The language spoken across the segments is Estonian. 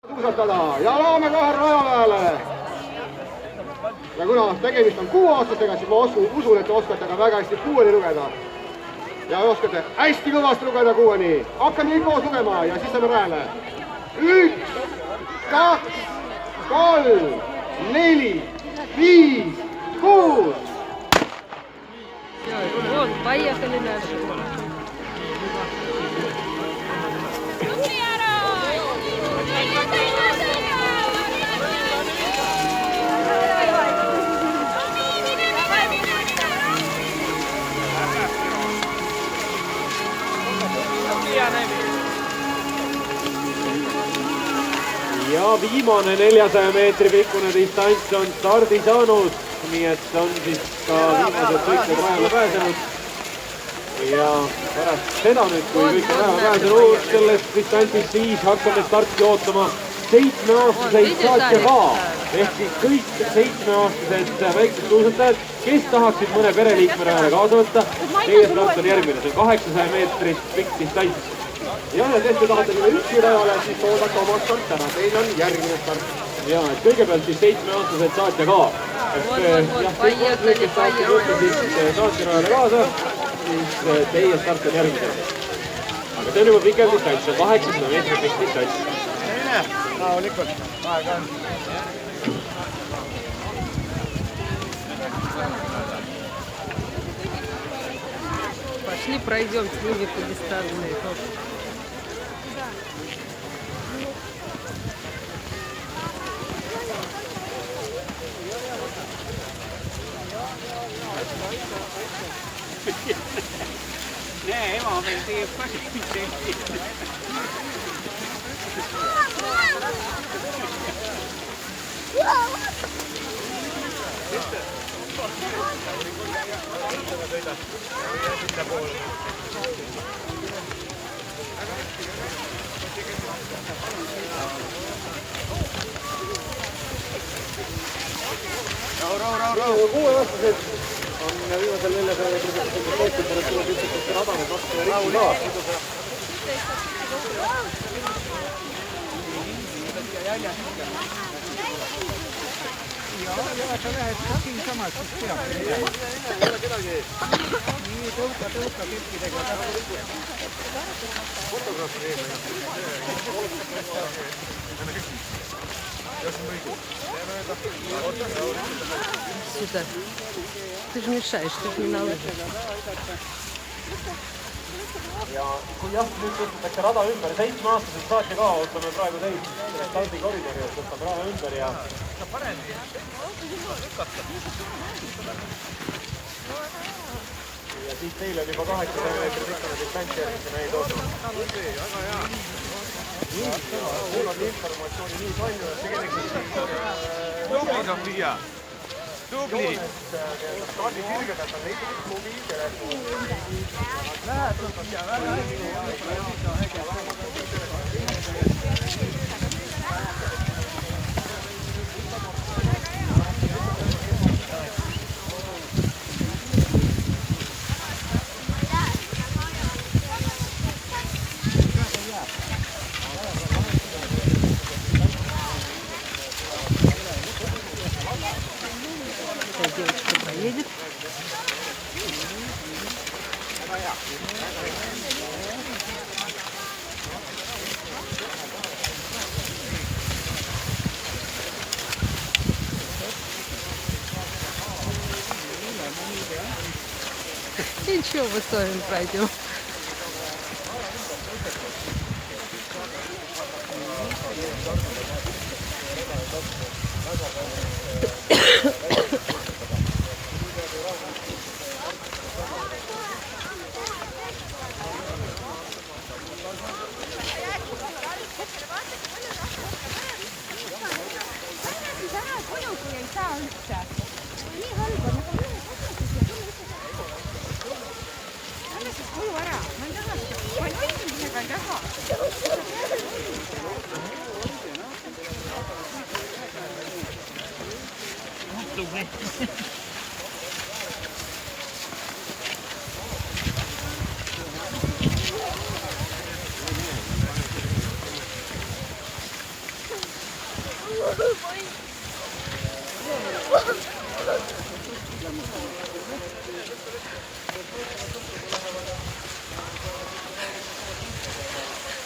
Suusatada ja loome kohe raja peale. Ja kuna tegemist on 6-aastastega, siis ma usun, et te oskate ka väga hästi 6-ni lugeda. Ja oskate hästi kõvasti lugeda 6-ni. Hakkame kõik koos lugema ja siis saame rajale. 1, 2, 3, 4, 5, 6. Вот, поехали дальше. Ja viimane 400 meetri pikkune distants on stardi saanud, nii et on siis ka viimased sõitjad rajale pääsenud. Ja pärast seda nüüd, kui kõik on rajale pääsenud sellest distantsist, siis hakkame starti ootama 7-aastaseid saatja ka. Ehk siis kõik 7-aastased väiksed suusatajad, kes tahaksid mõne pereliikme rajale kaasa võtta. Teie start on järgmine, see on 800 meetrist pikk distants. Ja kes te tahate minna üksi rajale, siis oodake oma start ära. Teil on järgmine start. Ja, et kõigepealt siis 7-aastased saatja ka. Kes tahate võtta siis saatja rajale kaasa, siis teie start on järgmine. Aga see on juba pikem distants, see on 800 meetri pikk distants. Rahulikult, aega on. Пошли пройдем с ними по дистанции. Näe, ema meil teeb ka siin. Rahu, 6-aastased on viimasel 400 meetrisel toetustanud, tuleb üldse radanud vastu ja rikki ka. Ja sa lähed siin samas, siis peab. Ei ole kedagi. Nii, tõuka keppidega. Fotograafi teeme. Сюда. Ты же мешаешь, ты же не на лыжах. Ja kui jah, nüüd võtatakse rada ümber, 7-aastased saatja ka, ootame praegu teid stardi koridori, et võtame rada ümber ja... Ja siis teil on juba 800 meetri pikkune distants järgmisena ei toonud. Nii, mul on informatsiooni nii palju, et tegelikult Tubli, Sofia! Tubli! stardi kõigepealt on leidnud mobiiltelefon. Lähed, Sofia, väga Девочка поедет. Ничего, мы с вами пройдем.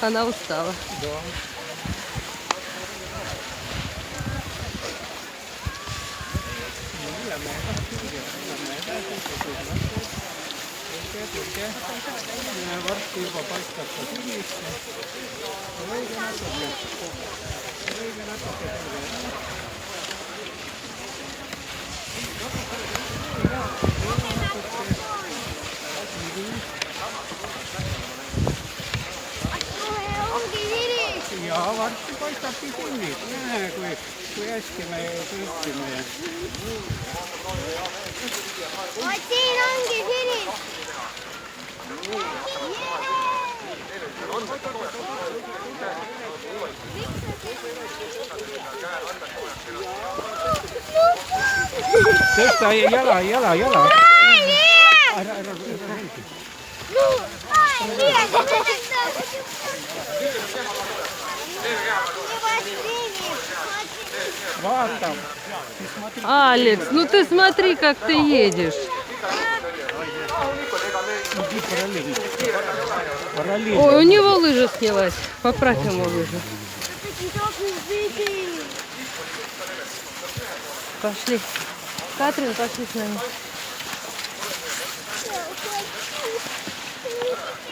Она устала. Varsti juba paistab ka sügis. Õige natuke. Ja varsti paistabki sunnid. Näe, kui hästi me sõitsime. Vot siin ongi sinis. Tõsta jala. Vaata. Алекс, ну ты смотри, как ты едешь. Ой, у него лыжа снялась. Поправь ему лыжу. Пошли. Катрин, пошли с нами.